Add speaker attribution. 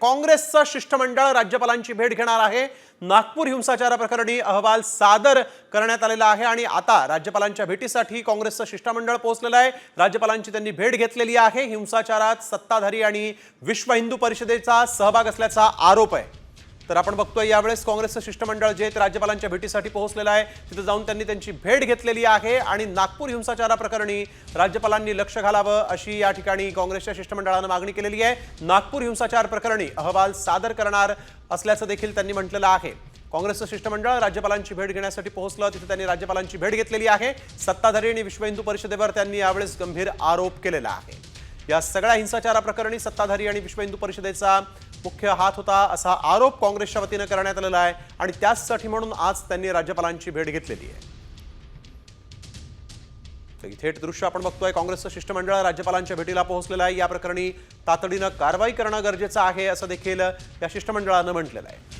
Speaker 1: काँग्रेसचं शिष्टमंडळ राज्यपालांची भेट घेणार आहे। नागपूर हिंसाचाराप्रकरणी अहवाल सादर करण्यात आलेला आहे आणि आता राज्यपालांच्या भेटीसाठी काँग्रेसचं शिष्टमंडळ पोहोचलेलं आहे। राज्यपालांची त्यांनी भेट घेतलेली आहे। हिंसाचारात सत्ताधारी आणि विश्व हिंदू परिषदेचा सहभाग असल्याचा आरोप आहे। तर आपण बघतोय यावेळेस काँग्रेसचं शिष्टमंडळ जे राज्यपालांच्या भेटीसाठी पोहोचलेलं आहे, तिथे जाऊन त्यांनी त्यांची भेट घेतलेली आहे आणि नागपूर हिंसाचाराप्रकरणी राज्यपालांनी लक्ष घालावं अशी या ठिकाणी काँग्रेसच्या शिष्टमंडळाने मागणी केलेली आहे। नागपूर हिंसाचार प्रकरणी अहवाल सादर करणार असल्याचं देखील त्यांनी म्हटलेलं आहे। काँग्रेसचं शिष्टमंडळ राज्यपालांची भेट घेण्यासाठी पोहोचलं, तिथे त्यांनी राज्यपालांची भेट घेतलेली आहे। सत्ताधारी आणि विश्व हिंदू परिषदेवर त्यांनी यावेळेस गंभीर आरोप केलेला आहे। या सगळ्या हिंसाचाराप्रकरणी सत्ताधारी आणि विश्व हिंदू परिषदेचा मुख्य हात होता असा आरोप काँग्रेसच्या वतीने करण्यात आलेला आहे आणि त्याचसाठी म्हणून आज त्यांनी राज्यपालांची भेट घेतलेली आहे। थेट दृश्य आपण बघतोय, काँग्रेसचं शिष्टमंडळ राज्यपालांच्या भेटीला पोहोचलेलं आहे। या प्रकरणी तातडीने कारवाई करणं गरजेचं आहे असं देखील या शिष्टमंडळाने म्हटलेलं आहे।